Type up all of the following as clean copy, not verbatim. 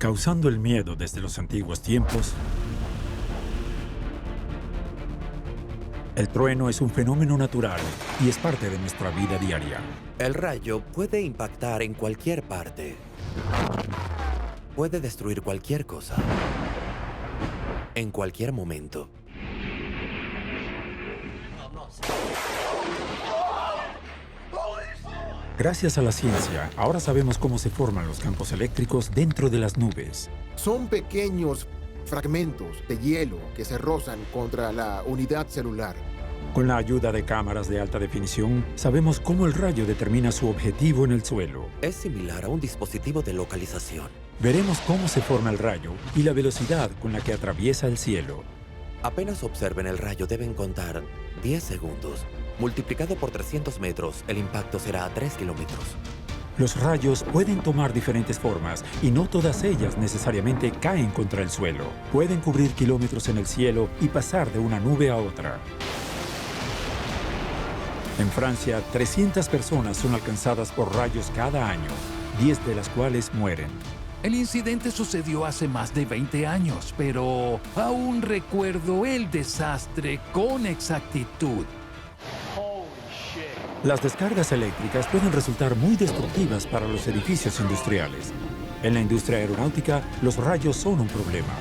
Causando el miedo desde los antiguos tiempos, el trueno es un fenómeno natural y es parte de nuestra vida diaria. El rayo puede impactar en cualquier parte. Puede destruir cualquier cosa. En cualquier momento. Gracias a la ciencia, ahora sabemos cómo se forman los campos eléctricos dentro de las nubes. Son pequeños fragmentos de hielo que se rozan contra la unidad celular. Con la ayuda de cámaras de alta definición, sabemos cómo el rayo determina su objetivo en el suelo. Es similar a un dispositivo de localización. Veremos cómo se forma el rayo y la velocidad con la que atraviesa el cielo. Apenas observen el rayo, deben contar 10 segundos. Multiplicado por 300 metros, el impacto será a 3 kilómetros. Los rayos pueden tomar diferentes formas y no todas ellas necesariamente caen contra el suelo. Pueden cubrir kilómetros en el cielo y pasar de una nube a otra. En Francia, 300 personas son alcanzadas por rayos cada año, 10 de las cuales mueren. El incidente sucedió hace más de 20 años, pero aún recuerdo el desastre con exactitud. Las descargas eléctricas pueden resultar muy destructivas para los edificios industriales. En la industria aeronáutica, los rayos son un problema.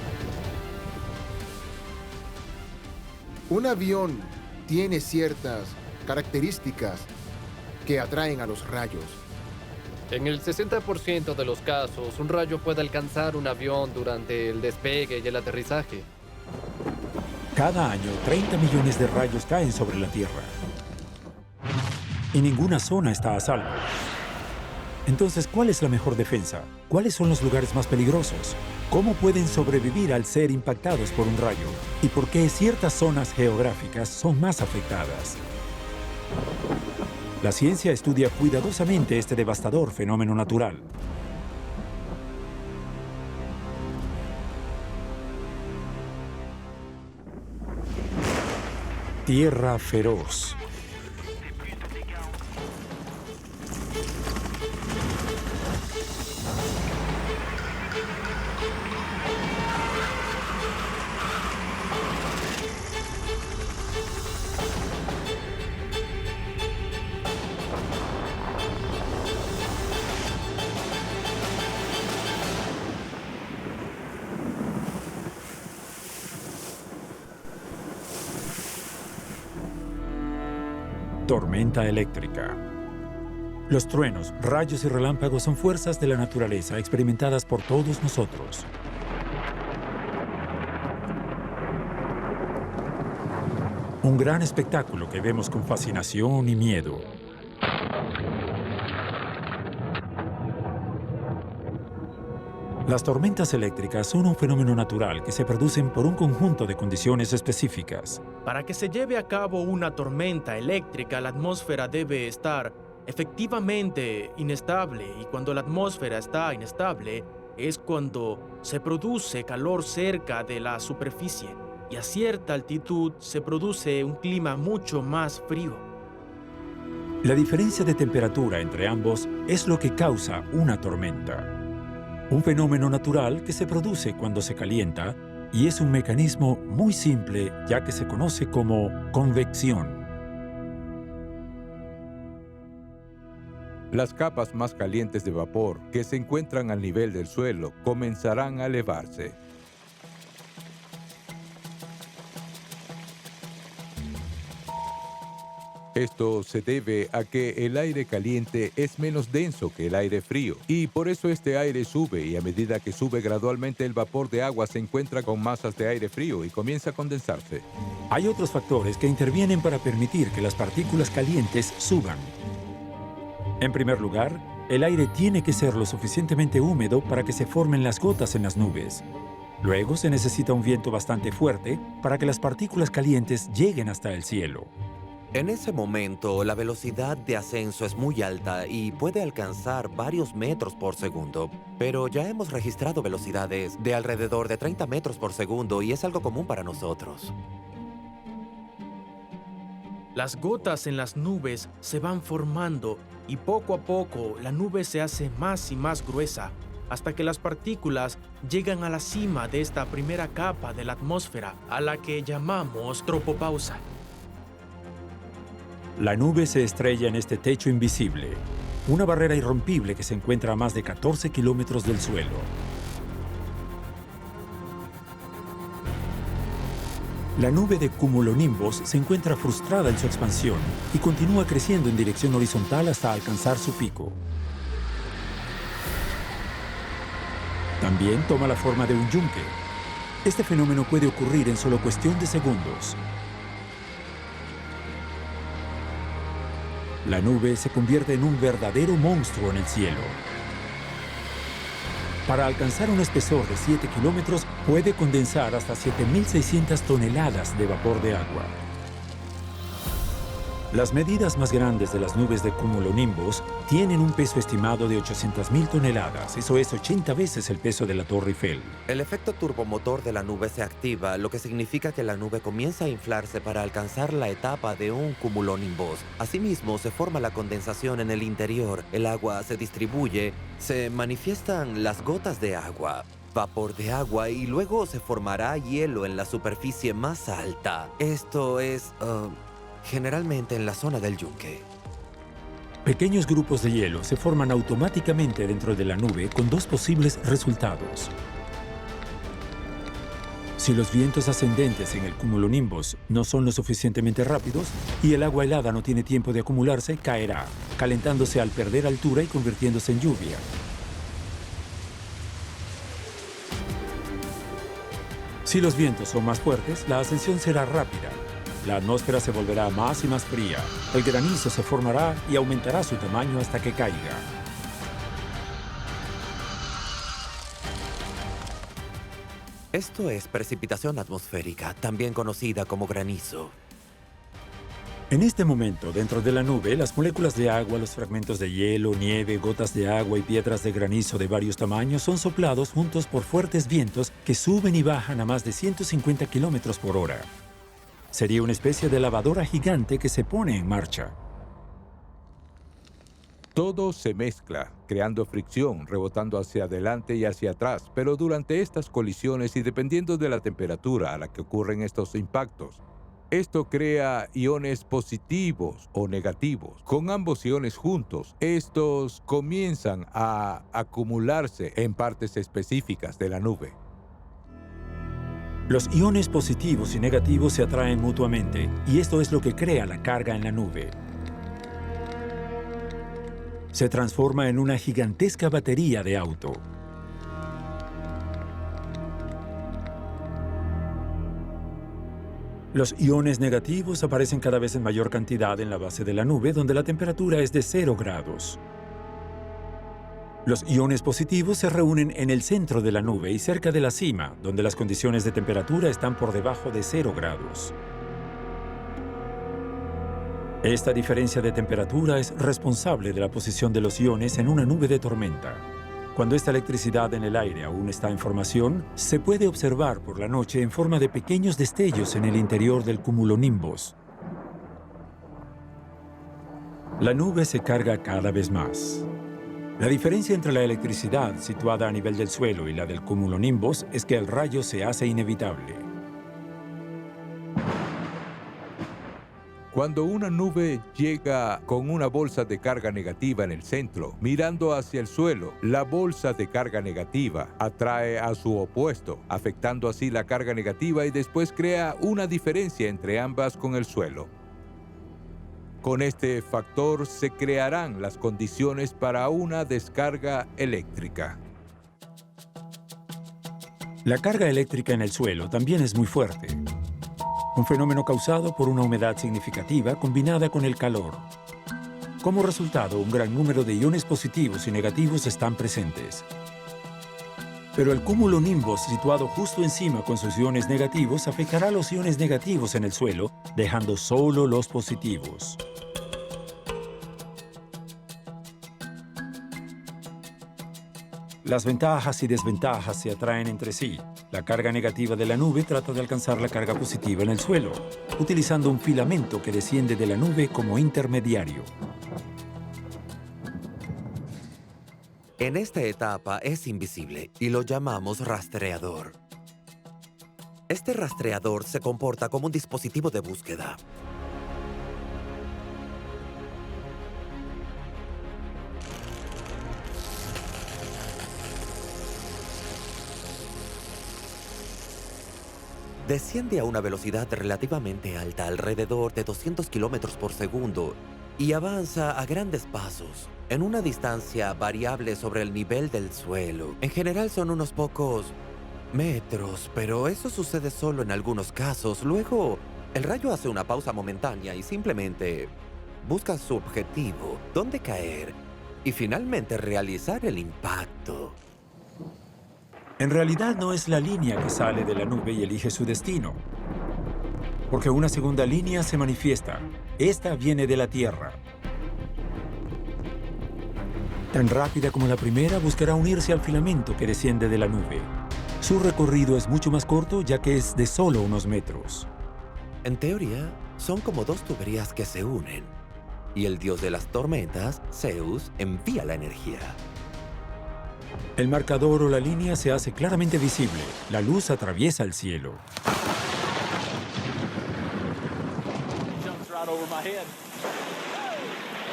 Un avión tiene ciertas características que atraen a los rayos. En el 60% de los casos, un rayo puede alcanzar un avión durante el despegue y el aterrizaje. Cada año, 30 millones de rayos caen sobre la Tierra. Y ninguna zona está a salvo. Entonces, ¿cuál es la mejor defensa? ¿Cuáles son los lugares más peligrosos? ¿Cómo pueden sobrevivir al ser impactados por un rayo? ¿Y por qué ciertas zonas geográficas son más afectadas? La ciencia estudia cuidadosamente este devastador fenómeno natural. Tierra feroz. Tormenta eléctrica. Los truenos, rayos y relámpagos son fuerzas de la naturaleza experimentadas por todos nosotros. Un gran espectáculo que vemos con fascinación y miedo. Las tormentas eléctricas son un fenómeno natural que se producen por un conjunto de condiciones específicas. Para que se lleve a cabo una tormenta eléctrica, la atmósfera debe estar efectivamente inestable, y cuando la atmósfera está inestable es cuando se produce calor cerca de la superficie, y a cierta altitud se produce un clima mucho más frío. La diferencia de temperatura entre ambos es lo que causa una tormenta. Un fenómeno natural que se produce cuando se calienta y es un mecanismo muy simple, ya que se conoce como convección. Las capas más calientes de vapor que se encuentran al nivel del suelo comenzarán a elevarse. Esto se debe a que el aire caliente es menos denso que el aire frío, y por eso este aire sube, y a medida que sube gradualmente el vapor de agua se encuentra con masas de aire frío y comienza a condensarse. Hay otros factores que intervienen para permitir que las partículas calientes suban. En primer lugar, el aire tiene que ser lo suficientemente húmedo para que se formen las gotas en las nubes. Luego se necesita un viento bastante fuerte para que las partículas calientes lleguen hasta el cielo. En ese momento, la velocidad de ascenso es muy alta y puede alcanzar varios metros por segundo. Pero ya hemos registrado velocidades de alrededor de 30 metros por segundo y es algo común para nosotros. Las gotas en las nubes se van formando y poco a poco la nube se hace más y más gruesa hasta que las partículas llegan a la cima de esta primera capa de la atmósfera, a la que llamamos tropopausa. La nube se estrella en este techo invisible, una barrera irrompible que se encuentra a más de 14 kilómetros del suelo. La nube de cumulonimbos se encuentra frustrada en su expansión y continúa creciendo en dirección horizontal hasta alcanzar su pico. También toma la forma de un yunque. Este fenómeno puede ocurrir en solo cuestión de segundos. La nube se convierte en un verdadero monstruo en el cielo. Para alcanzar un espesor de 7 kilómetros, puede condensar hasta 7.600 toneladas de vapor de agua. Las medidas más grandes de las nubes de cumulonimbos tienen un peso estimado de 800.000 toneladas. Eso es 80 veces el peso de la Torre Eiffel. El efecto turbomotor de la nube se activa, lo que significa que la nube comienza a inflarse para alcanzar la etapa de un cumulonimbus. Asimismo, se forma la condensación en el interior, el agua se distribuye, se manifiestan las gotas de agua, vapor de agua y luego se formará hielo en la superficie más alta. Esto es, generalmente en la zona del yunque. Pequeños grupos de hielo se forman automáticamente dentro de la nube con dos posibles resultados. Si los vientos ascendentes en el cumulonimbus no son lo suficientemente rápidos y el agua helada no tiene tiempo de acumularse, caerá, calentándose al perder altura y convirtiéndose en lluvia. Si los vientos son más fuertes, la ascensión será rápida. La atmósfera se volverá más y más fría. El granizo se formará y aumentará su tamaño hasta que caiga. Esto es precipitación atmosférica, también conocida como granizo. En este momento, dentro de la nube, las moléculas de agua, los fragmentos de hielo, nieve, gotas de agua y piedras de granizo de varios tamaños son soplados juntos por fuertes vientos que suben y bajan a más de 150 kilómetros por hora. Sería una especie de lavadora gigante que se pone en marcha. Todo se mezcla, creando fricción, rebotando hacia adelante y hacia atrás, pero durante estas colisiones y dependiendo de la temperatura a la que ocurren estos impactos, esto crea iones positivos o negativos. Con ambos iones juntos, estos comienzan a acumularse en partes específicas de la nube. Los iones positivos y negativos se atraen mutuamente, y esto es lo que crea la carga en la nube. Se transforma en una gigantesca batería de auto. Los iones negativos aparecen cada vez en mayor cantidad en la base de la nube, donde la temperatura es de 0 grados. Los iones positivos se reúnen en el centro de la nube y cerca de la cima, donde las condiciones de temperatura están por debajo de 0 grados. Esta diferencia de temperatura es responsable de la posición de los iones en una nube de tormenta. Cuando esta electricidad en el aire aún está en formación, se puede observar por la noche en forma de pequeños destellos en el interior del cumulonimbus. La nube se carga cada vez más. La diferencia entre la electricidad situada a nivel del suelo y la del cumulonimbus es que el rayo se hace inevitable. Cuando una nube llega con una bolsa de carga negativa en el centro, mirando hacia el suelo, la bolsa de carga negativa atrae a su opuesto, afectando así la carga negativa y después crea una diferencia entre ambas con el suelo. Con este factor se crearán las condiciones para una descarga eléctrica. La carga eléctrica en el suelo también es muy fuerte. Un fenómeno causado por una humedad significativa combinada con el calor. Como resultado, un gran número de iones positivos y negativos están presentes. Pero el cumulonimbus situado justo encima con sus iones negativos afectará a los iones negativos en el suelo, dejando solo los positivos. Las ventajas y desventajas se atraen entre sí. La carga negativa de la nube trata de alcanzar la carga positiva en el suelo, utilizando un filamento que desciende de la nube como intermediario. En esta etapa es invisible y lo llamamos rastreador. Este rastreador se comporta como un dispositivo de búsqueda. Desciende a una velocidad relativamente alta, alrededor de 200 kilómetros por segundo, y avanza a grandes pasos, en una distancia variable sobre el nivel del suelo. En general son unos pocos metros, pero eso sucede solo en algunos casos. Luego, el rayo hace una pausa momentánea y simplemente busca su objetivo, dónde caer, y finalmente realizar el impacto. En realidad no es la línea que sale de la nube y elige su destino, porque una segunda línea se manifiesta. Esta viene de la Tierra. Tan rápida como la primera, buscará unirse al filamento que desciende de la nube. Su recorrido es mucho más corto, ya que es de solo unos metros. En teoría, son como dos tuberías que se unen, y el dios de las tormentas, Zeus, envía la energía. El marcador o la línea se hace claramente visible. La luz atraviesa el cielo.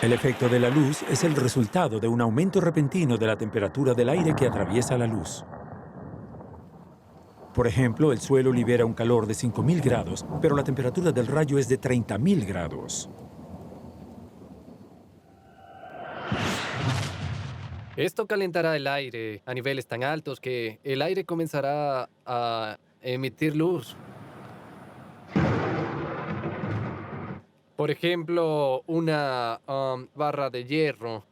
El efecto de la luz es el resultado de un aumento repentino de la temperatura del aire que atraviesa la luz. Por ejemplo, el suelo libera un calor de 5.000 grados, pero la temperatura del rayo es de 30.000 grados. Esto calentará el aire a niveles tan altos que el aire comenzará a emitir luz. Por ejemplo, una barra de hierro.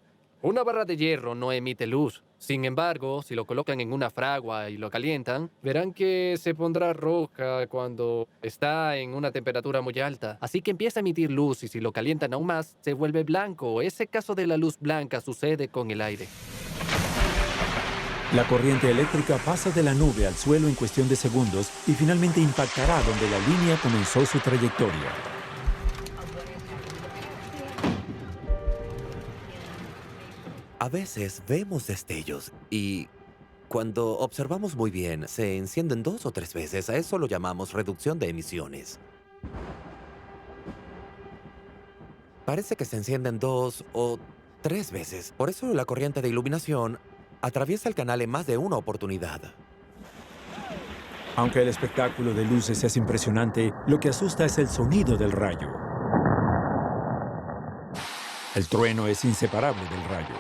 Una barra de hierro no emite luz. Sin embargo, si lo colocan en una fragua y lo calientan, verán que se pondrá roja cuando está en una temperatura muy alta. Así que empieza a emitir luz y si lo calientan aún más, se vuelve blanco. Ese caso de la luz blanca sucede con el aire. La corriente eléctrica pasa de la nube al suelo en cuestión de segundos y finalmente impactará donde la línea comenzó su trayectoria. A veces vemos destellos y cuando observamos muy bien, se encienden 2 o 3 veces. A eso lo llamamos reducción de emisiones. Parece que se encienden 2 o 3 veces. Por eso la corriente de iluminación atraviesa el canal en más de una oportunidad. Aunque el espectáculo de luces es impresionante, lo que asusta es el sonido del rayo. El trueno es inseparable del rayo.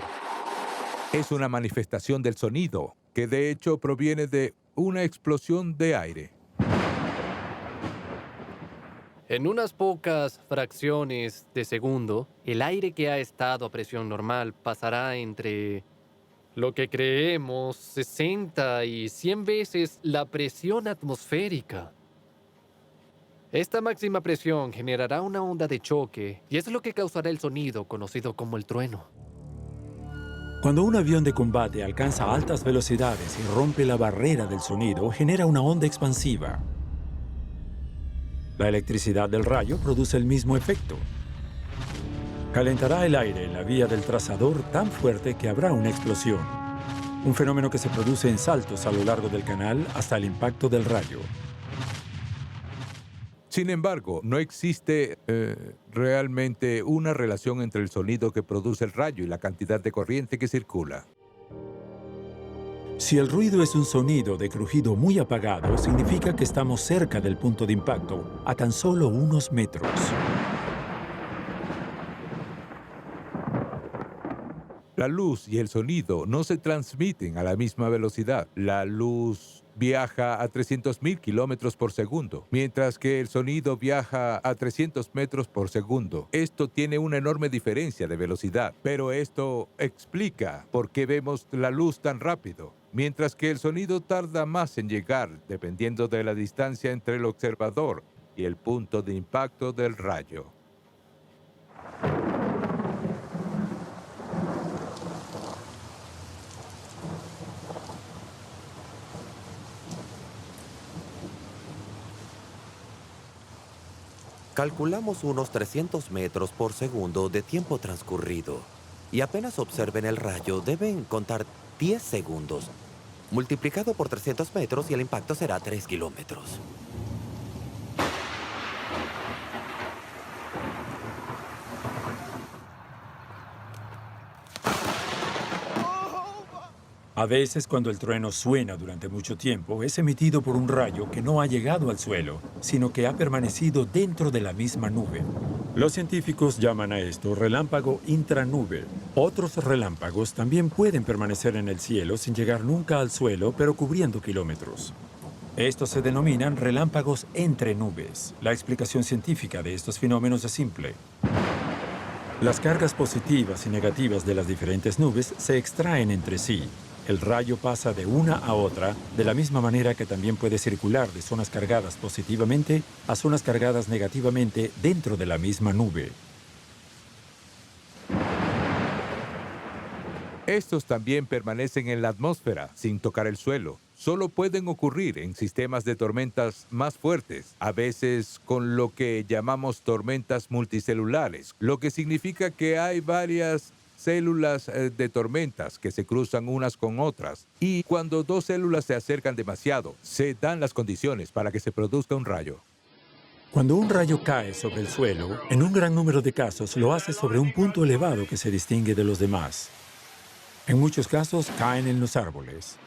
Es una manifestación del sonido, que de hecho proviene de una explosión de aire. En unas pocas fracciones de segundo, el aire que ha estado a presión normal pasará entre lo que creemos 60 y 100 veces la presión atmosférica. Esta máxima presión generará una onda de choque y es lo que causará el sonido conocido como el trueno. Cuando un avión de combate alcanza altas velocidades y rompe la barrera del sonido, genera una onda expansiva. La electricidad del rayo produce el mismo efecto. Calentará el aire en la vía del trazador tan fuerte que habrá una explosión. Un fenómeno que se produce en saltos a lo largo del canal hasta el impacto del rayo. Sin embargo, no existe realmente una relación entre el sonido que produce el rayo y la cantidad de corriente que circula. Si el ruido es un sonido de crujido muy apagado, significa que estamos cerca del punto de impacto, a tan solo unos metros. La luz y el sonido no se transmiten a la misma velocidad. La luz viaja a 300.000 kilómetros por segundo, mientras que el sonido viaja a 300 metros por segundo. Esto tiene una enorme diferencia de velocidad, pero esto explica por qué vemos la luz tan rápido, mientras que el sonido tarda más en llegar, dependiendo de la distancia entre el observador y el punto de impacto del rayo. Calculamos unos 300 metros por segundo de tiempo transcurrido. y apenas observen el rayo, deben contar 10 segundos. Multiplicado por 300 metros y el impacto será 3 kilómetros. A veces, cuando el trueno suena durante mucho tiempo, es emitido por un rayo que no ha llegado al suelo, sino que ha permanecido dentro de la misma nube. Los científicos llaman a esto relámpago intranube. Otros relámpagos también pueden permanecer en el cielo sin llegar nunca al suelo, pero cubriendo kilómetros. Estos se denominan relámpagos entre nubes. La explicación científica de estos fenómenos es simple. Las cargas positivas y negativas de las diferentes nubes se extraen entre sí. El rayo pasa de una a otra, de la misma manera que también puede circular de zonas cargadas positivamente a zonas cargadas negativamente dentro de la misma nube. Estos también permanecen en la atmósfera, sin tocar el suelo. Solo pueden ocurrir en sistemas de tormentas más fuertes, a veces con lo que llamamos tormentas multicelulares, lo que significa que hay varias células de tormentas que se cruzan unas con otras. Y cuando dos células se acercan demasiado, se dan las condiciones para que se produzca un rayo. Cuando un rayo cae sobre el suelo, en un gran número de casos lo hace sobre un punto elevado que se distingue de los demás. En muchos casos caen en los árboles.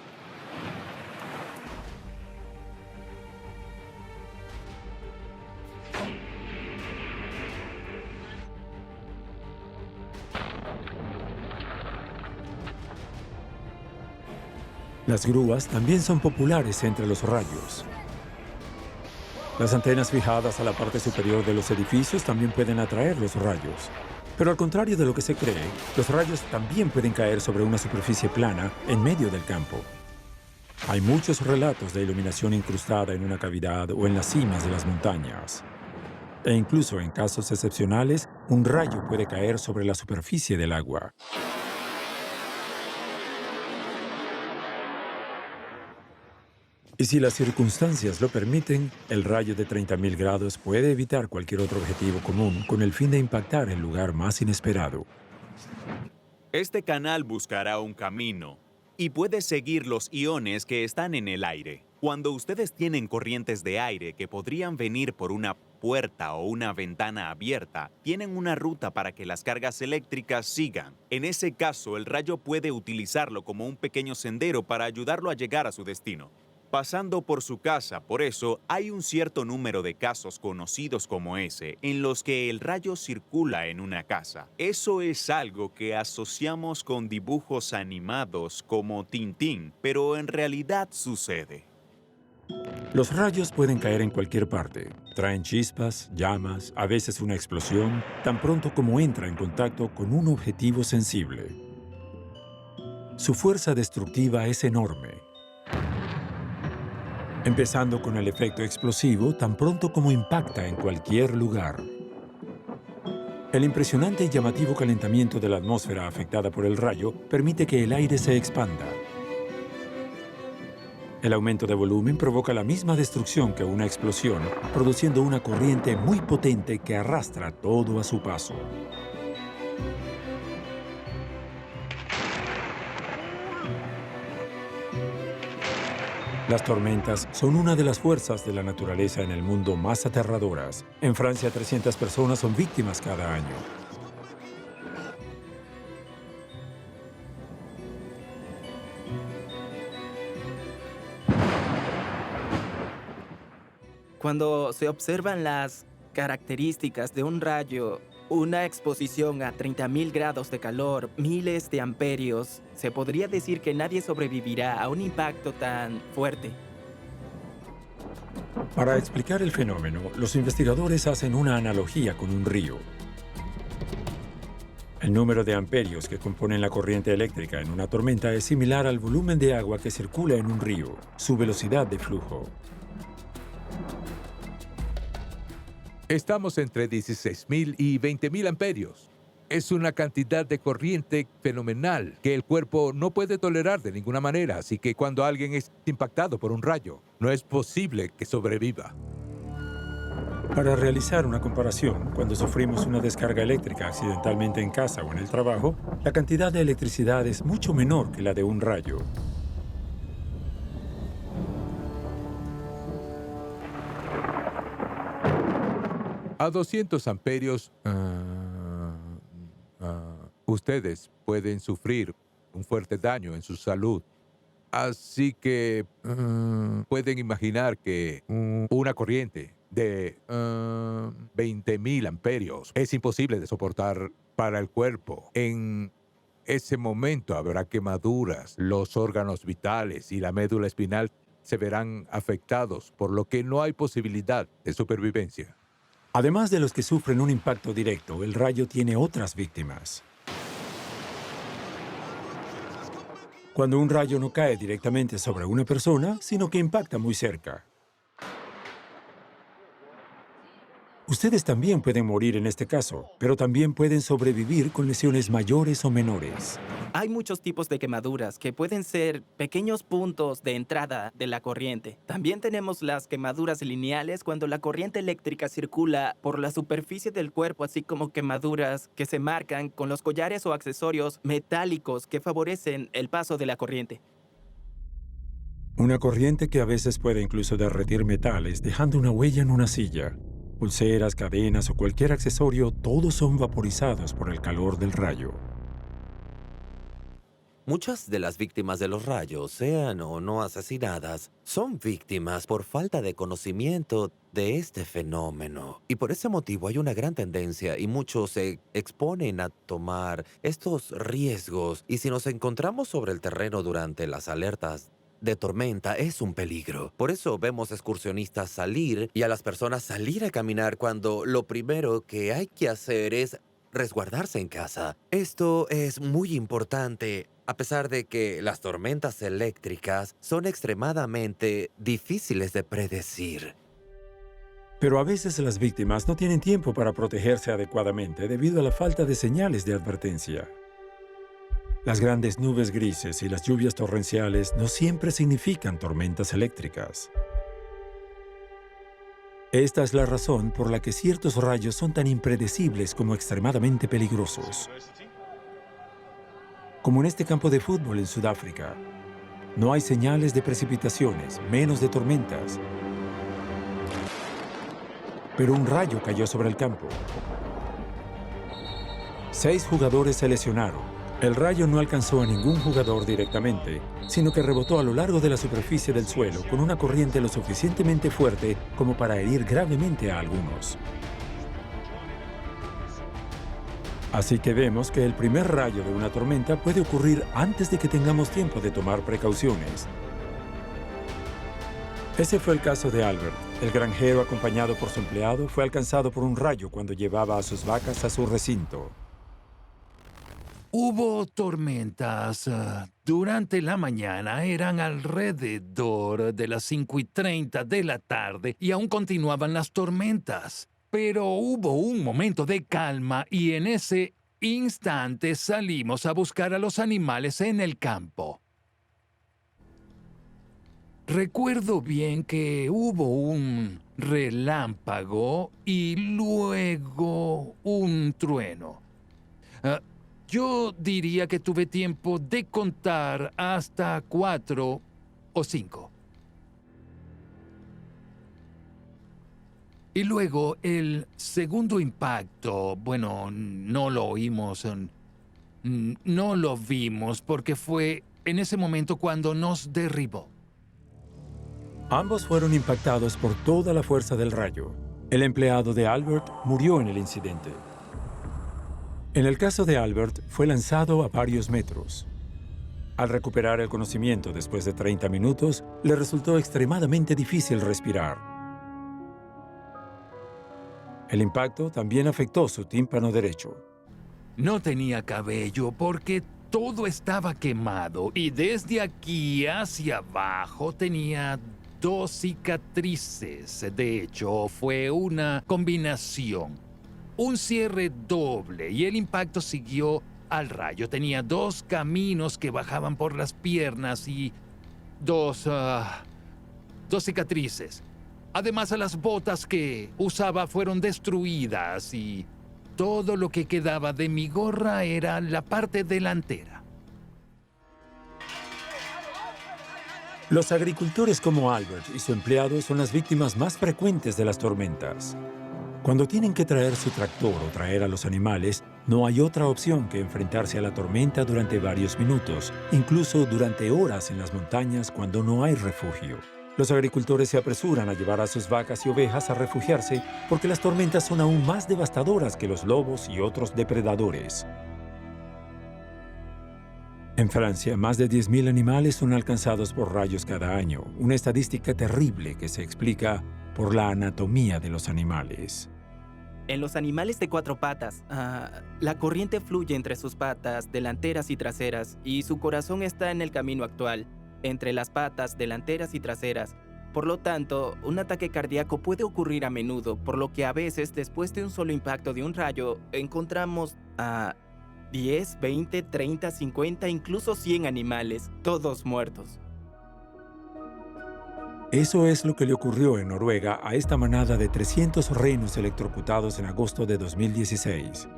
Las grúas también son populares entre los rayos. Las antenas fijadas a la parte superior de los edificios también pueden atraer los rayos. Pero al contrario de lo que se cree, los rayos también pueden caer sobre una superficie plana en medio del campo. Hay muchos relatos de iluminación incrustada en una cavidad o en las cimas de las montañas. E incluso en casos excepcionales, un rayo puede caer sobre la superficie del agua. Y si las circunstancias lo permiten, el rayo de 30.000 grados puede evitar cualquier otro objetivo común con el fin de impactar el lugar más inesperado. Este canal buscará un camino y puede seguir los iones que están en el aire. Cuando ustedes tienen corrientes de aire que podrían venir por una puerta o una ventana abierta, tienen una ruta para que las cargas eléctricas sigan. En ese caso, el rayo puede utilizarlo como un pequeño sendero para ayudarlo a llegar a su destino, pasando por su casa. Por eso, hay un cierto número de casos conocidos como ese, en los que el rayo circula en una casa. Eso es algo que asociamos con dibujos animados como Tintín, pero en realidad sucede. Los rayos pueden caer en cualquier parte. Traen chispas, llamas, a veces una explosión, tan pronto como entra en contacto con un objetivo sensible. Su fuerza destructiva es enorme. Empezando con el efecto explosivo tan pronto como impacta en cualquier lugar. El impresionante y llamativo calentamiento de la atmósfera afectada por el rayo permite que el aire se expanda. El aumento de volumen provoca la misma destrucción que una explosión, produciendo una corriente muy potente que arrastra todo a su paso. Las tormentas son una de las fuerzas de la naturaleza en el mundo más aterradoras. En Francia, 300 personas son víctimas cada año. Cuando se observan las características de un rayo, una exposición a 30.000 grados de calor, miles de amperios, se podría decir que nadie sobrevivirá a un impacto tan fuerte. Para explicar el fenómeno, los investigadores hacen una analogía con un río. El número de amperios que componen la corriente eléctrica en una tormenta es similar al volumen de agua que circula en un río, su velocidad de flujo. Estamos entre 16.000 y 20.000 amperios. Es una cantidad de corriente fenomenal que el cuerpo no puede tolerar de ninguna manera, así que cuando alguien es impactado por un rayo, no es posible que sobreviva. Para realizar una comparación, cuando sufrimos una descarga eléctrica accidentalmente en casa o en el trabajo, la cantidad de electricidad es mucho menor que la de un rayo. A 200 amperios, ustedes pueden sufrir un fuerte daño en su salud. Así que pueden imaginar que una corriente de 20.000 amperios es imposible de soportar para el cuerpo. En ese momento habrá quemaduras, los órganos vitales y la médula espinal se verán afectados, por lo que no hay posibilidad de supervivencia. Además de los que sufren un impacto directo, el rayo tiene otras víctimas. Cuando un rayo no cae directamente sobre una persona, sino que impacta muy cerca. Ustedes también pueden morir en este caso, pero también pueden sobrevivir con lesiones mayores o menores. Hay muchos tipos de quemaduras que pueden ser pequeños puntos de entrada de la corriente. También tenemos las quemaduras lineales cuando la corriente eléctrica circula por la superficie del cuerpo, así como quemaduras que se marcan con los collares o accesorios metálicos que favorecen el paso de la corriente. Una corriente que a veces puede incluso derretir metales, dejando una huella en una silla. Pulseras, cadenas o cualquier accesorio, todos son vaporizados por el calor del rayo. Muchas de las víctimas de los rayos, sean o no asesinadas, son víctimas por falta de conocimiento de este fenómeno. Y por ese motivo hay una gran tendencia y muchos se exponen a tomar estos riesgos. Y si nos encontramos sobre el terreno durante las alertas de tormenta, es un peligro. Por eso vemos excursionistas salir y a las personas salir a caminar cuando lo primero que hay que hacer es resguardarse en casa. Esto es muy importante, a pesar de que las tormentas eléctricas son extremadamente difíciles de predecir. Pero a veces las víctimas no tienen tiempo para protegerse adecuadamente debido a la falta de señales de advertencia. Las grandes nubes grises y las lluvias torrenciales no siempre significan tormentas eléctricas. Esta es la razón por la que ciertos rayos son tan impredecibles como extremadamente peligrosos. Como en este campo de fútbol en Sudáfrica, no hay señales de precipitaciones, menos de tormentas. Pero un rayo cayó sobre el campo. 6 jugadores se lesionaron. El rayo no alcanzó a ningún jugador directamente, sino que rebotó a lo largo de la superficie del suelo con una corriente lo suficientemente fuerte como para herir gravemente a algunos. Así que vemos que el primer rayo de una tormenta puede ocurrir antes de que tengamos tiempo de tomar precauciones. Ese fue el caso de Albert. El granjero, acompañado por su empleado, fue alcanzado por un rayo cuando llevaba a sus vacas a su recinto. Hubo tormentas. Durante la mañana eran alrededor de las 5:30 de la tarde y aún continuaban las tormentas. Pero hubo un momento de calma y en ese instante salimos a buscar a los animales en el campo. Recuerdo bien que hubo un relámpago y luego un trueno. Yo diría que tuve tiempo de contar hasta 4 o 5. Y luego el segundo impacto, bueno, no lo oímos, no lo vimos porque fue en ese momento cuando nos derribó. Ambos fueron impactados por toda la fuerza del rayo. El empleado de Albert murió en el incidente. En el caso de Albert, fue lanzado a varios metros. Al recuperar el conocimiento después de 30 minutos, le resultó extremadamente difícil respirar. El impacto también afectó su tímpano derecho. No tenía cabello porque todo estaba quemado y desde aquí hacia abajo tenía 2 cicatrices. De hecho, fue una combinación. Un cierre doble y el impacto siguió al rayo. Tenía 2 caminos que bajaban por las piernas y dos cicatrices. Además, las botas que usaba fueron destruidas y todo lo que quedaba de mi gorra era la parte delantera. Los agricultores como Albert y su empleado son las víctimas más frecuentes de las tormentas. Cuando tienen que traer su tractor o traer a los animales, no hay otra opción que enfrentarse a la tormenta durante varios minutos, incluso durante horas en las montañas cuando no hay refugio. Los agricultores se apresuran a llevar a sus vacas y ovejas a refugiarse porque las tormentas son aún más devastadoras que los lobos y otros depredadores. En Francia, más de 10.000 animales son alcanzados por rayos cada año, una estadística terrible que se explica por la anatomía de los animales. En los animales de 4 patas, la corriente fluye entre sus patas delanteras y traseras y su corazón está en el camino actual, entre las patas delanteras y traseras. Por lo tanto, un ataque cardíaco puede ocurrir a menudo, por lo que a veces, después de un solo impacto de un rayo, encontramos a 10, 20, 30, 50, incluso 100 animales, todos muertos. Eso es lo que le ocurrió en Noruega a esta manada de 300 renos electrocutados en agosto de 2016.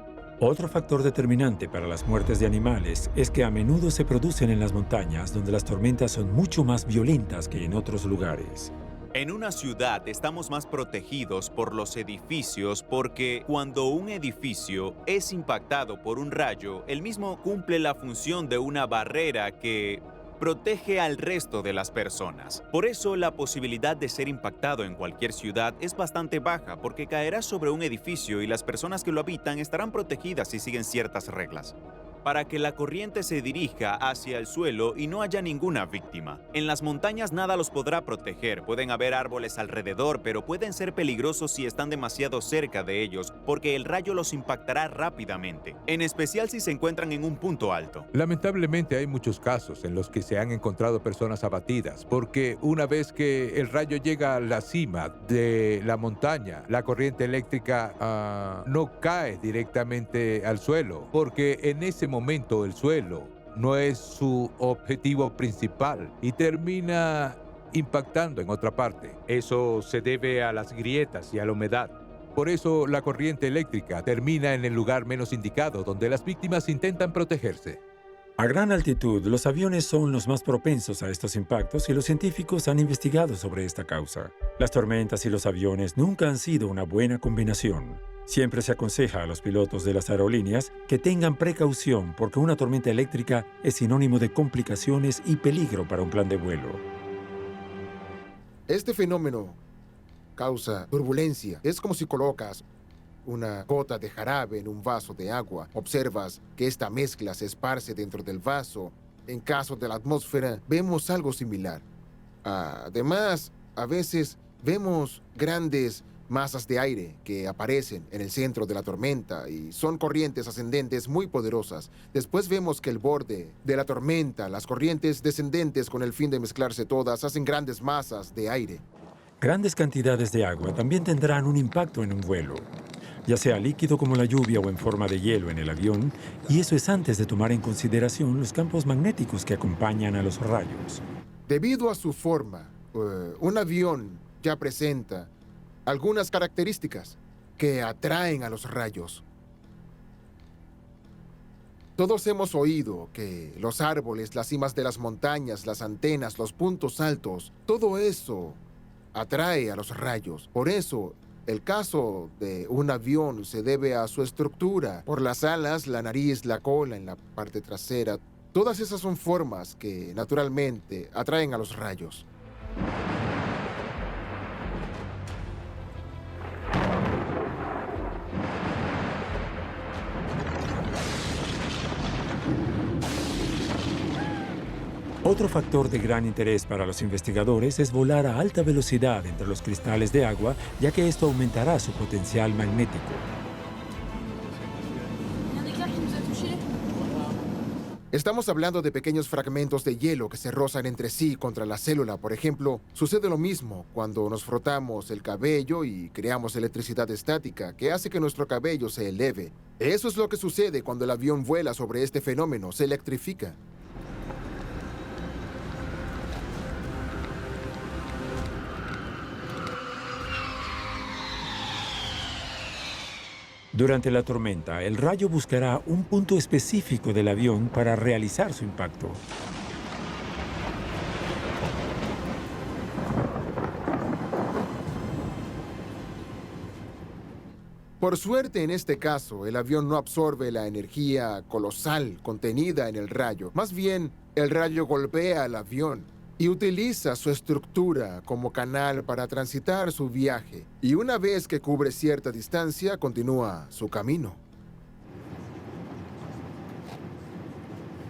Otro factor determinante para las muertes de animales es que a menudo se producen en las montañas, donde las tormentas son mucho más violentas que en otros lugares. En una ciudad estamos más protegidos por los edificios porque cuando un edificio es impactado por un rayo, el mismo cumple la función de una barrera que protege al resto de las personas. Por eso la posibilidad de ser impactado en cualquier ciudad es bastante baja porque caerá sobre un edificio y las personas que lo habitan estarán protegidas si siguen ciertas reglas, para que la corriente se dirija hacia el suelo y no haya ninguna víctima. En las montañas nada los podrá proteger, pueden haber árboles alrededor, pero pueden ser peligrosos si están demasiado cerca de ellos, porque el rayo los impactará rápidamente, en especial si se encuentran en un punto alto. Lamentablemente hay muchos casos en los que se han encontrado personas abatidas, porque una vez que el rayo llega a la cima de la montaña, la corriente eléctrica no cae directamente al suelo, porque en ese momento el suelo no es su objetivo principal y termina impactando en otra parte. Eso se debe a las grietas y a la humedad. Por eso la corriente eléctrica termina en el lugar menos indicado, donde las víctimas intentan protegerse. A gran altitud, los aviones son los más propensos a estos impactos y los científicos han investigado sobre esta causa. Las tormentas y los aviones nunca han sido una buena combinación. Siempre se aconseja a los pilotos de las aerolíneas que tengan precaución porque una tormenta eléctrica es sinónimo de complicaciones y peligro para un plan de vuelo. Este fenómeno causa turbulencia. Es como si colocas una gota de jarabe en un vaso de agua. Observas que esta mezcla se esparce dentro del vaso. En caso de la atmósfera, vemos algo similar. Además, a veces vemos grandes masas de aire que aparecen en el centro de la tormenta y son corrientes ascendentes muy poderosas. Después vemos que el borde de la tormenta, las corrientes descendentes con el fin de mezclarse todas, hacen grandes masas de aire. Grandes cantidades de agua también tendrán un impacto en un vuelo, ya sea líquido como la lluvia o en forma de hielo en el avión, y eso es antes de tomar en consideración los campos magnéticos que acompañan a los rayos. Debido a su forma, un avión ya presenta algunas características que atraen a los rayos. Todos hemos oído que los árboles, las cimas de las montañas, las antenas, los puntos altos, todo eso atrae a los rayos. Por eso, el caso de un avión se debe a su estructura, por las alas, la nariz, la cola en la parte trasera. Todas esas son formas que naturalmente atraen a los rayos. Otro factor de gran interés para los investigadores es volar a alta velocidad entre los cristales de agua, ya que esto aumentará su potencial magnético. Estamos hablando de pequeños fragmentos de hielo que se rozan entre sí contra la célula. Por ejemplo, sucede lo mismo cuando nos frotamos el cabello y creamos electricidad estática, que hace que nuestro cabello se eleve. Eso es lo que sucede cuando el avión vuela sobre este fenómeno, se electrifica. Durante la tormenta, el rayo buscará un punto específico del avión para realizar su impacto. Por suerte, en este caso, el avión no absorbe la energía colosal contenida en el rayo. Más bien, el rayo golpea al avión y utiliza su estructura como canal para transitar su viaje. Y una vez que cubre cierta distancia, continúa su camino.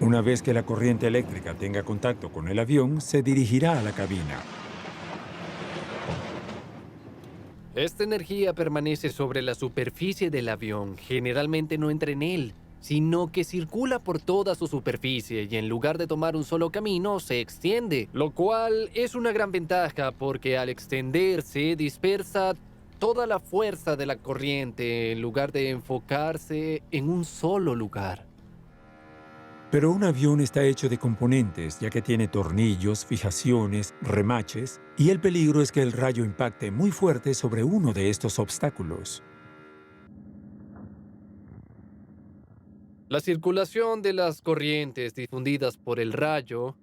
Una vez que la corriente eléctrica tenga contacto con el avión, se dirigirá a la cabina. Esta energía permanece sobre la superficie del avión. Generalmente no entra en él, sino que circula por toda su superficie y en lugar de tomar un solo camino, se extiende. Lo cual es una gran ventaja porque al extenderse dispersa toda la fuerza de la corriente en lugar de enfocarse en un solo lugar. Pero un avión está hecho de componentes, ya que tiene tornillos, fijaciones, remaches, y el peligro es que el rayo impacte muy fuerte sobre uno de estos obstáculos. La circulación de las corrientes difundidas por el rayo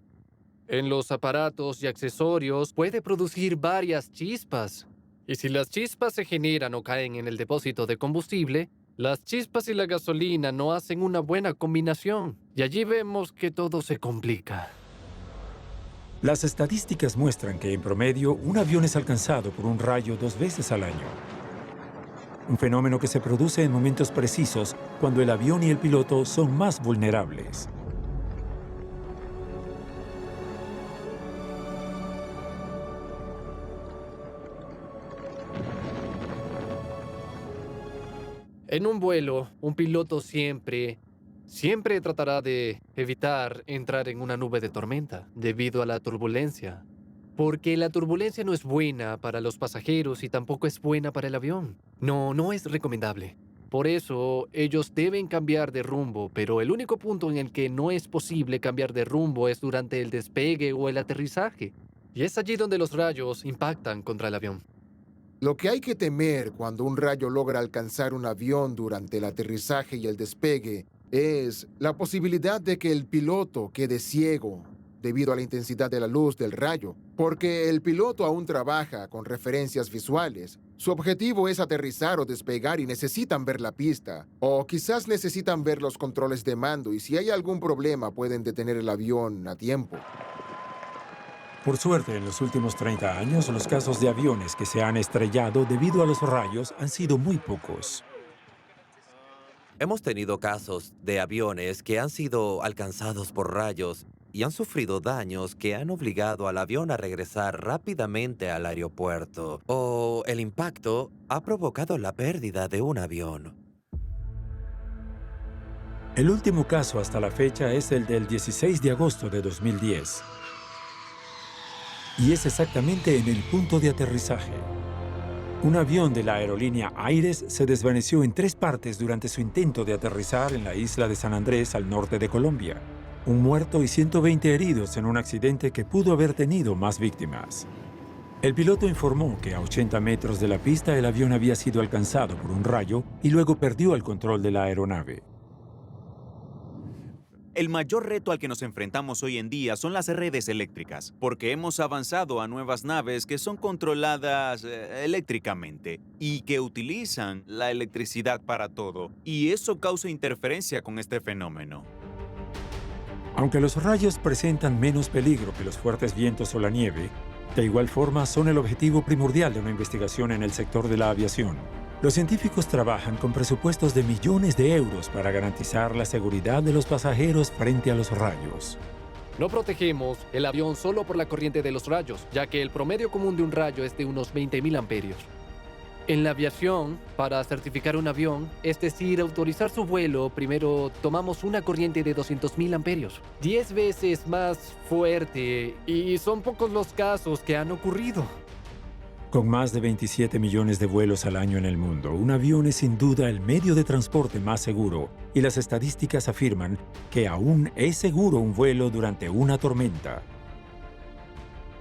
en los aparatos y accesorios puede producir varias chispas. Y si las chispas se generan o caen en el depósito de combustible, las chispas y la gasolina no hacen una buena combinación. Y allí vemos que todo se complica. Las estadísticas muestran que en promedio un avión es alcanzado por un rayo 2 veces al año. Un fenómeno que se produce en momentos precisos cuando el avión y el piloto son más vulnerables. En un vuelo, un piloto siempre tratará de evitar entrar en una nube de tormenta debido a la turbulencia. Porque la turbulencia no es buena para los pasajeros y tampoco es buena para el avión. No es recomendable. Por eso, ellos deben cambiar de rumbo, pero el único punto en el que no es posible cambiar de rumbo es durante el despegue o el aterrizaje. Y es allí donde los rayos impactan contra el avión. Lo que hay que temer cuando un rayo logra alcanzar un avión durante el aterrizaje y el despegue es la posibilidad de que el piloto quede ciego debido a la intensidad de la luz del rayo, porque el piloto aún trabaja con referencias visuales. Su objetivo es aterrizar o despegar y necesitan ver la pista, o quizás necesitan ver los controles de mando y si hay algún problema pueden detener el avión a tiempo. Por suerte, en los últimos 30 años, los casos de aviones que se han estrellado debido a los rayos han sido muy pocos. Hemos tenido casos de aviones que han sido alcanzados por rayos y han sufrido daños que han obligado al avión a regresar rápidamente al aeropuerto. O el impacto ha provocado la pérdida de un avión. El último caso hasta la fecha es el del 16 de agosto de 2010. Y es exactamente en el punto de aterrizaje. Un avión de la aerolínea Aires se desvaneció en 3 partes durante su intento de aterrizar en la isla de San Andrés, al norte de Colombia. Un muerto y 120 heridos en un accidente que pudo haber tenido más víctimas. El piloto informó que a 80 metros de la pista el avión había sido alcanzado por un rayo y luego perdió el control de la aeronave. El mayor reto al que nos enfrentamos hoy en día son las redes eléctricas, porque hemos avanzado a nuevas naves que son controladas eléctricamente y que utilizan la electricidad para todo, y eso causa interferencia con este fenómeno. Aunque los rayos presentan menos peligro que los fuertes vientos o la nieve, de igual forma son el objetivo primordial de una investigación en el sector de la aviación. Los científicos trabajan con presupuestos de millones de euros para garantizar la seguridad de los pasajeros frente a los rayos. No protegemos el avión solo por la corriente de los rayos, ya que el promedio común de un rayo es de unos 20.000 amperios. En la aviación, para certificar un avión, es decir, autorizar su vuelo, primero tomamos una corriente de 200.000 amperios, 10 veces más fuerte, y son pocos los casos que han ocurrido. Con más de 27 millones de vuelos al año en el mundo, un avión es sin duda el medio de transporte más seguro, y las estadísticas afirman que aún es seguro un vuelo durante una tormenta.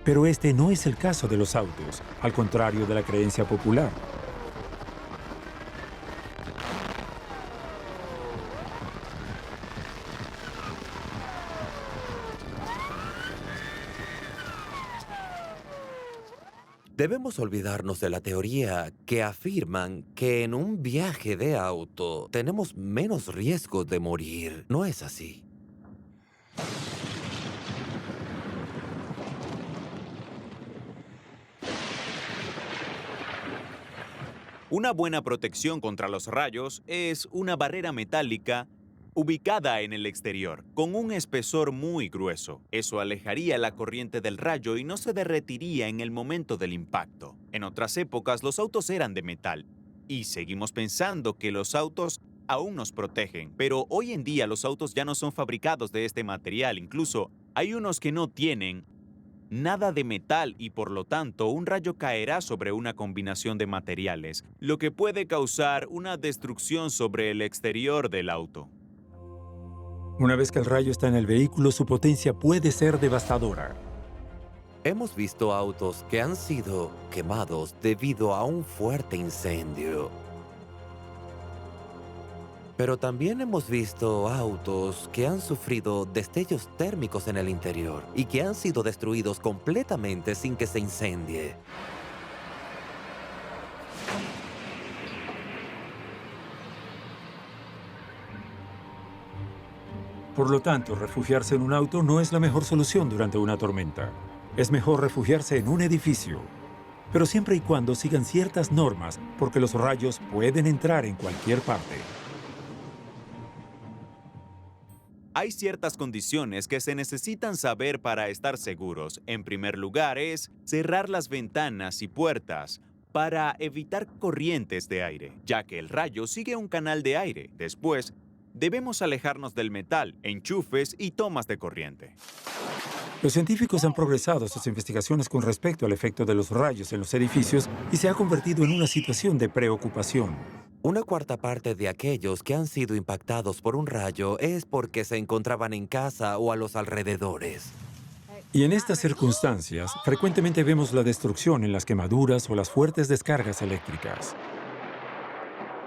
Pero este no es el caso de los autos, al contrario de la creencia popular. Debemos olvidarnos de la teoría que afirman que en un viaje de auto tenemos menos riesgo de morir. No es así. Una buena protección contra los rayos es una barrera metálica ubicada en el exterior, con un espesor muy grueso. Eso alejaría la corriente del rayo y no se derretiría en el momento del impacto. En otras épocas, los autos eran de metal, y seguimos pensando que los autos aún nos protegen. Pero hoy en día los autos ya no son fabricados de este material. Incluso hay unos que no tienen nada de metal y por lo tanto un rayo caerá sobre una combinación de materiales, lo que puede causar una destrucción sobre el exterior del auto. Una vez que el rayo está en el vehículo, su potencia puede ser devastadora. Hemos visto autos que han sido quemados debido a un fuerte incendio. Pero también hemos visto autos que han sufrido destellos térmicos en el interior y que han sido destruidos completamente sin que se incendie. Por lo tanto, refugiarse en un auto no es la mejor solución durante una tormenta. Es mejor refugiarse en un edificio, pero siempre y cuando sigan ciertas normas, porque los rayos pueden entrar en cualquier parte. Hay ciertas condiciones que se necesitan saber para estar seguros. En primer lugar es cerrar las ventanas y puertas para evitar corrientes de aire, ya que el rayo sigue un canal de aire. Después, debemos alejarnos del metal, enchufes y tomas de corriente. Los científicos han progresado sus investigaciones con respecto al efecto de los rayos en los edificios y se ha convertido en una situación de preocupación. Una cuarta parte de aquellos que han sido impactados por un rayo es porque se encontraban en casa o a los alrededores. Y en estas circunstancias, frecuentemente vemos la destrucción en las quemaduras o las fuertes descargas eléctricas.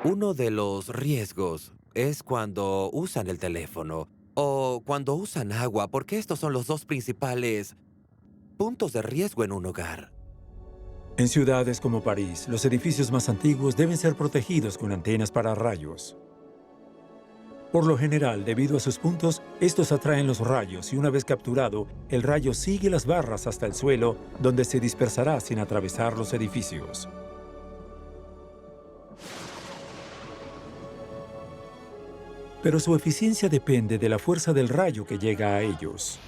Uno de los riesgos es cuando usan el teléfono o cuando usan agua, porque estos son los dos principales puntos de riesgo en un hogar. En ciudades como París, los edificios más antiguos deben ser protegidos con antenas para rayos. Por lo general, debido a sus puntos, estos atraen los rayos y una vez capturado, el rayo sigue las barras hasta el suelo, donde se dispersará sin atravesar los edificios. Pero su eficiencia depende de la fuerza del rayo que llega a ellos.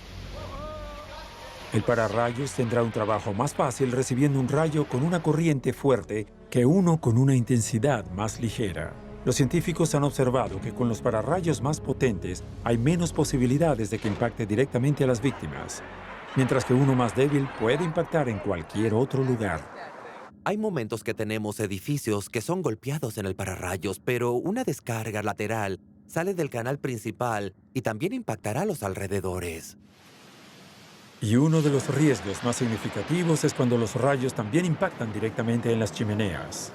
El pararrayos tendrá un trabajo más fácil recibiendo un rayo con una corriente fuerte que uno con una intensidad más ligera. Los científicos han observado que con los pararrayos más potentes hay menos posibilidades de que impacte directamente a las víctimas, mientras que uno más débil puede impactar en cualquier otro lugar. Hay momentos que tenemos edificios que son golpeados en el pararrayos, pero una descarga lateral sale del canal principal y también impactará a los alrededores. Y uno de los riesgos más significativos es cuando los rayos también impactan directamente en las chimeneas.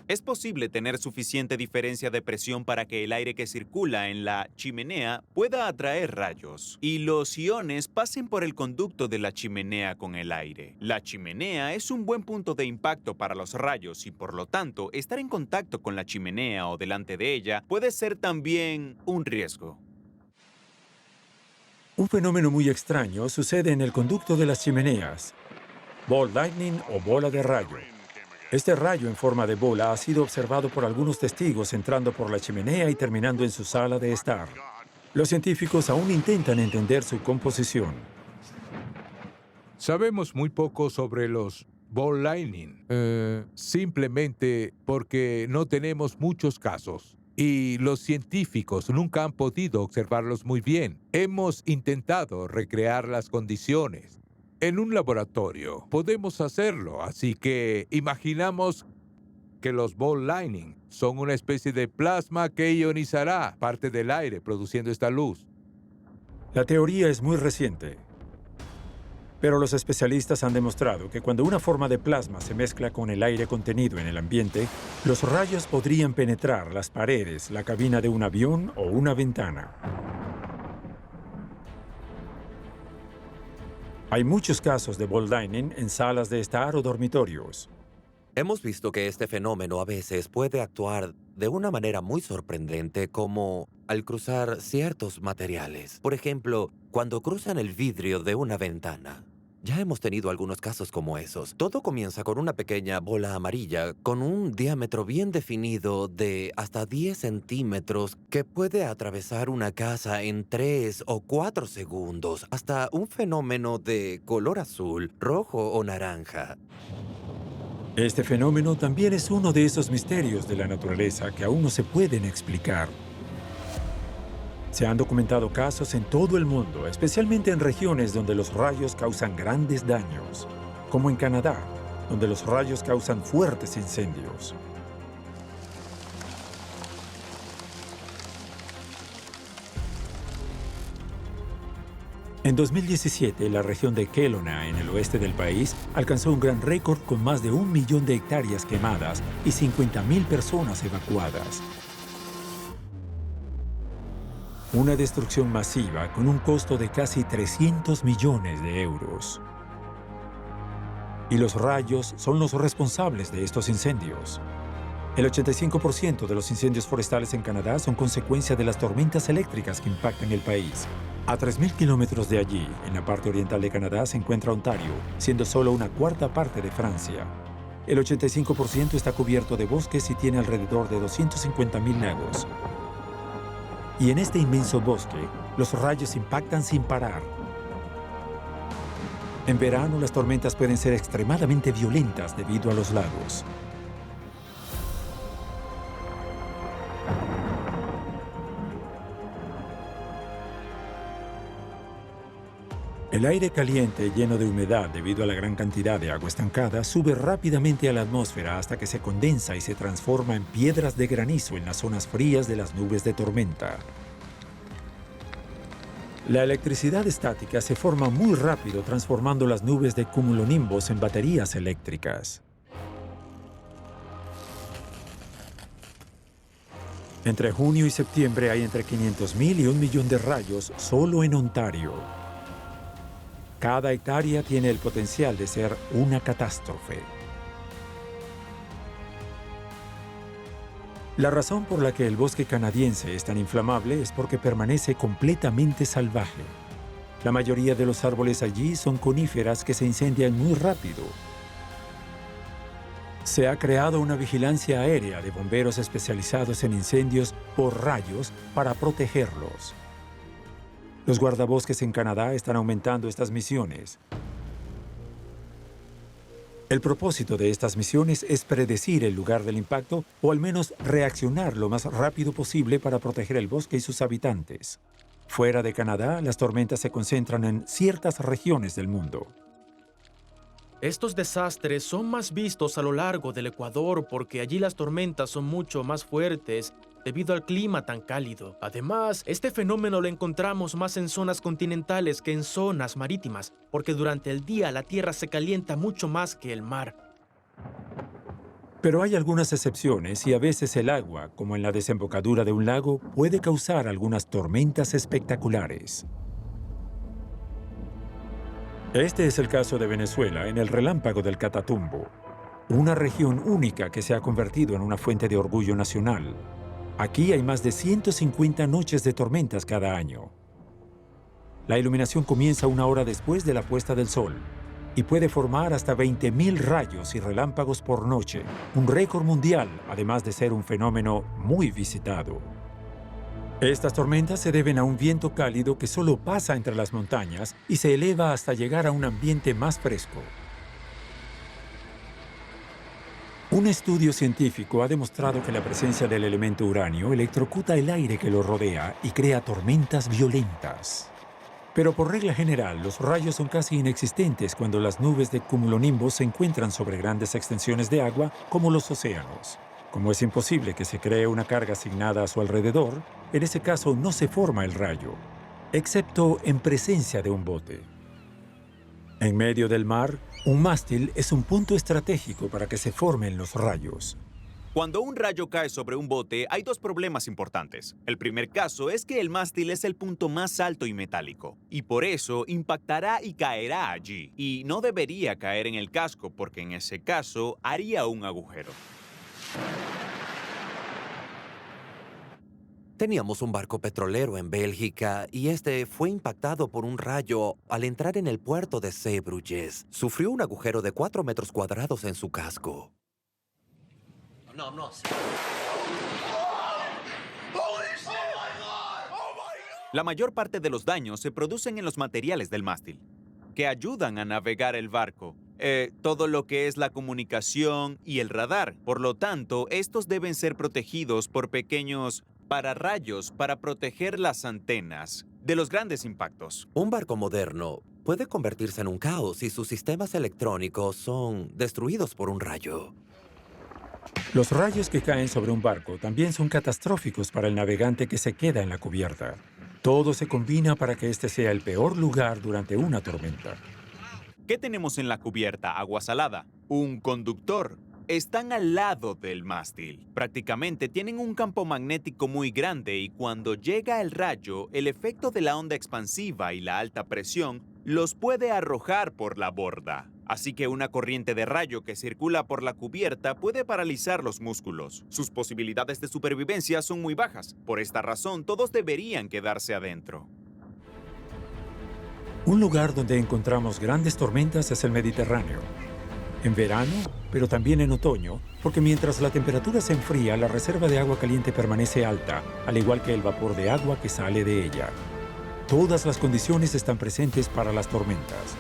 Es posible tener suficiente diferencia de presión para que el aire que circula en la chimenea pueda atraer rayos y los iones pasen por el conducto de la chimenea con el aire. La chimenea es un buen punto de impacto para los rayos y por lo tanto estar en contacto con la chimenea o delante de ella puede ser también un riesgo. Un fenómeno muy extraño sucede en el conducto de las chimeneas. Ball lightning o bola de rayo. Este rayo en forma de bola ha sido observado por algunos testigos entrando por la chimenea y terminando en su sala de estar. Los científicos aún intentan entender su composición. Sabemos muy poco sobre los ball lightning, simplemente porque no tenemos muchos casos. Y los científicos nunca han podido observarlos muy bien. Hemos intentado recrear las condiciones. En un laboratorio podemos hacerlo, así que imaginamos que los ball lightning son una especie de plasma que ionizará parte del aire produciendo esta luz. La teoría es muy reciente, pero los especialistas han demostrado que cuando una forma de plasma se mezcla con el aire contenido en el ambiente, los rayos podrían penetrar las paredes, la cabina de un avión o una ventana. Hay muchos casos de ball dining en salas de estar o dormitorios. Hemos visto que este fenómeno a veces puede actuar de una manera muy sorprendente, como al cruzar ciertos materiales. Por ejemplo, cuando cruzan el vidrio de una ventana. Ya hemos tenido algunos casos como esos. Todo comienza con una pequeña bola amarilla con un diámetro bien definido de hasta 10 centímetros que puede atravesar una casa en 3 o 4 segundos, hasta un fenómeno de color azul, rojo o naranja. Este fenómeno también es uno de esos misterios de la naturaleza que aún no se pueden explicar. Se han documentado casos en todo el mundo, especialmente en regiones donde los rayos causan grandes daños, como en Canadá, donde los rayos causan fuertes incendios. En 2017, la región de Kelowna, en el oeste del país, alcanzó un gran récord con más de 1 millón de hectáreas quemadas y 50,000 personas evacuadas. Una destrucción masiva con un costo de casi 300 millones de euros. Y los rayos son los responsables de estos incendios. El 85% de los incendios forestales en Canadá son consecuencia de las tormentas eléctricas que impactan el país. A 3,000 kilómetros de allí, en la parte oriental de Canadá, se encuentra Ontario, siendo solo una cuarta parte de Francia. El 85% está cubierto de bosques y tiene alrededor de 250,000 lagos. Y en este inmenso bosque, los rayos impactan sin parar. En verano, las tormentas pueden ser extremadamente violentas debido a los lagos. El aire caliente, lleno de humedad debido a la gran cantidad de agua estancada, sube rápidamente a la atmósfera hasta que se condensa y se transforma en piedras de granizo en las zonas frías de las nubes de tormenta. La electricidad estática se forma muy rápido transformando las nubes de cumulonimbos en baterías eléctricas. Entre junio y septiembre hay entre 500,000 y 1 millón de rayos solo en Ontario. Cada hectárea tiene el potencial de ser una catástrofe. La razón por la que el bosque canadiense es tan inflamable es porque permanece completamente salvaje. La mayoría de los árboles allí son coníferas que se incendian muy rápido. Se ha creado una vigilancia aérea de bomberos especializados en incendios por rayos para protegerlos. Los guardabosques en Canadá están aumentando estas misiones. El propósito de estas misiones es predecir el lugar del impacto o al menos reaccionar lo más rápido posible para proteger el bosque y sus habitantes. Fuera de Canadá, las tormentas se concentran en ciertas regiones del mundo. Estos desastres son más vistos a lo largo del Ecuador porque allí las tormentas son mucho más fuertes debido al clima tan cálido. Además, este fenómeno lo encontramos más en zonas continentales que en zonas marítimas, porque durante el día la tierra se calienta mucho más que el mar. Pero hay algunas excepciones y a veces el agua, como en la desembocadura de un lago, puede causar algunas tormentas espectaculares. Este es el caso de Venezuela en el relámpago del Catatumbo, una región única que se ha convertido en una fuente de orgullo nacional. Aquí hay más de 150 noches de tormentas cada año. La iluminación comienza 1 hora después de la puesta del sol y puede formar hasta 20,000 rayos y relámpagos por noche, un récord mundial, además de ser un fenómeno muy visitado. Estas tormentas se deben a un viento cálido que solo pasa entre las montañas y se eleva hasta llegar a un ambiente más fresco. Un estudio científico ha demostrado que la presencia del elemento uranio electrocuta el aire que lo rodea y crea tormentas violentas. Pero por regla general, los rayos son casi inexistentes cuando las nubes de cumulonimbos se encuentran sobre grandes extensiones de agua como los océanos. Como es imposible que se cree una carga asignada a su alrededor, en ese caso no se forma el rayo, excepto en presencia de un bote. En medio del mar, un mástil es un punto estratégico para que se formen los rayos. Cuando un rayo cae sobre un bote, hay dos problemas importantes. El primer caso es que el mástil es el punto más alto y metálico, y por eso impactará y caerá allí. Y no debería caer en el casco, porque en ese caso haría un agujero. Teníamos un barco petrolero en Bélgica y este fue impactado por un rayo al entrar en el puerto de Zeebrugge. Sufrió un agujero de 4 metros cuadrados en su casco. La mayor parte de los daños se producen en los materiales del mástil, que ayudan a navegar el barco. Todo lo que es la comunicación y el radar. Por lo tanto, estos deben ser protegidos por pequeños pararrayos para proteger las antenas de los grandes impactos. Un barco moderno puede convertirse en un caos si sus sistemas electrónicos son destruidos por un rayo. Los rayos que caen sobre un barco también son catastróficos para el navegante que se queda en la cubierta. Todo se combina para que este sea el peor lugar durante una tormenta. ¿Qué tenemos en la cubierta? Agua salada. Un conductor. Están al lado del mástil. Prácticamente tienen un campo magnético muy grande y cuando llega el rayo, el efecto de la onda expansiva y la alta presión los puede arrojar por la borda. Así que una corriente de rayo que circula por la cubierta puede paralizar los músculos. Sus posibilidades de supervivencia son muy bajas. Por esta razón, todos deberían quedarse adentro. Un lugar donde encontramos grandes tormentas es el Mediterráneo. En verano, pero también en otoño, porque mientras la temperatura se enfría, la reserva de agua caliente permanece alta, al igual que el vapor de agua que sale de ella. Todas las condiciones están presentes para las tormentas.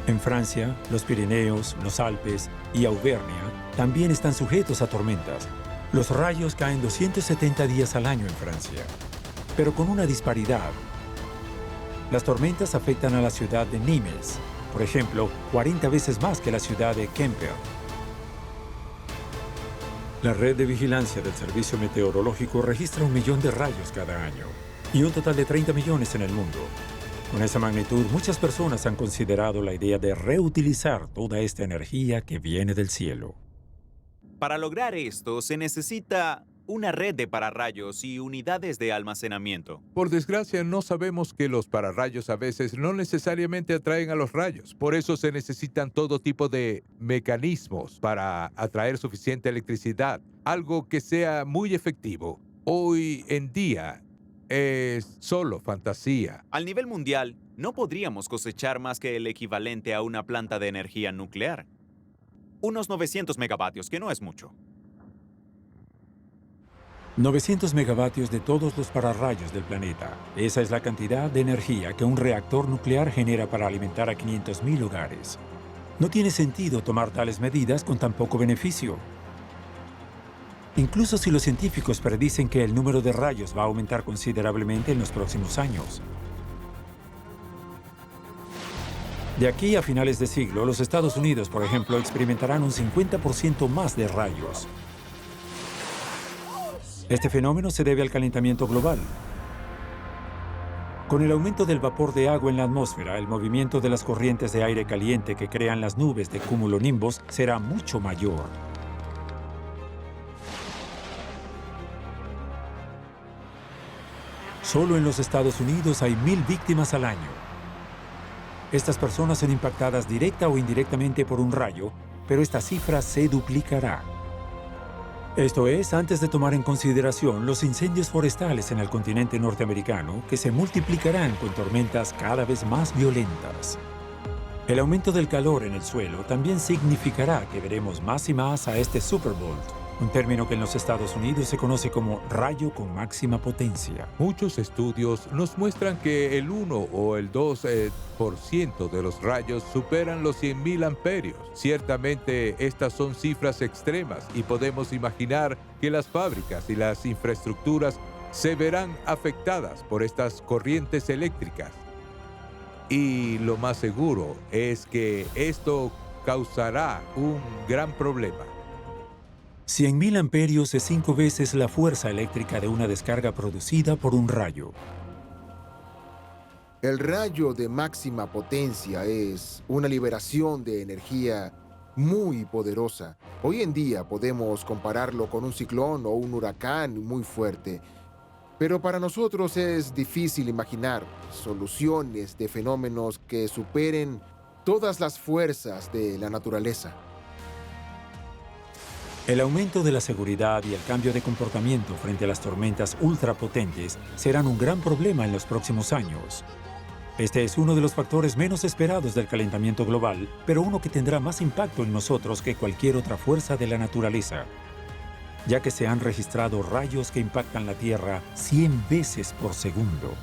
En Francia, los Pirineos, los Alpes y Auvernia también están sujetos a tormentas. Los rayos caen 270 días al año en Francia, pero con una disparidad. Las tormentas afectan a la ciudad de Nimes, por ejemplo, 40 veces más que la ciudad de Quimper. La red de vigilancia del Servicio Meteorológico registra 1 millón de rayos cada año y un total de 30 millones en el mundo. Con esa magnitud, muchas personas han considerado la idea de reutilizar toda esta energía que viene del cielo. Para lograr esto, se necesita una red de pararrayos y unidades de almacenamiento. Por desgracia, no sabemos que los pararrayos a veces no necesariamente atraen a los rayos. Por eso se necesitan todo tipo de mecanismos para atraer suficiente electricidad, algo que sea muy efectivo. Hoy en día es solo fantasía. Al nivel mundial, no podríamos cosechar más que el equivalente a una planta de energía nuclear. Unos 900 megavatios, que no es mucho. 900 megavatios de todos los pararrayos del planeta. Esa es la cantidad de energía que un reactor nuclear genera para alimentar a 500.000 hogares. No tiene sentido tomar tales medidas con tan poco beneficio. Incluso si los científicos predicen que el número de rayos va a aumentar considerablemente en los próximos años. De aquí a finales de siglo, los Estados Unidos, por ejemplo, experimentarán un 50% más de rayos. Este fenómeno se debe al calentamiento global. Con el aumento del vapor de agua en la atmósfera, el movimiento de las corrientes de aire caliente que crean las nubes de cumulonimbus será mucho mayor. Solo en los Estados Unidos hay 1.000 víctimas al año. Estas personas son impactadas directa o indirectamente por un rayo, pero esta cifra se duplicará. Esto es, antes de tomar en consideración los incendios forestales en el continente norteamericano, que se multiplicarán con tormentas cada vez más violentas. El aumento del calor en el suelo también significará que veremos más y más a este Superbolt, un término que en los Estados Unidos se conoce como rayo con máxima potencia. Muchos estudios nos muestran que el 1 o el 2% de los rayos superan los 100.000 amperios. Ciertamente, estas son cifras extremas y podemos imaginar que las fábricas y las infraestructuras se verán afectadas por estas corrientes eléctricas. Y lo más seguro es que esto causará un gran problema. 100.000 amperios es 5 veces la fuerza eléctrica de una descarga producida por un rayo. El rayo de máxima potencia es una liberación de energía muy poderosa. Hoy en día podemos compararlo con un ciclón o un huracán muy fuerte, pero para nosotros es difícil imaginar soluciones de fenómenos que superen todas las fuerzas de la naturaleza. El aumento de la seguridad y el cambio de comportamiento frente a las tormentas ultrapotentes serán un gran problema en los próximos años. Este es uno de los factores menos esperados del calentamiento global, pero uno que tendrá más impacto en nosotros que cualquier otra fuerza de la naturaleza, ya que se han registrado rayos que impactan la Tierra 100 veces por segundo.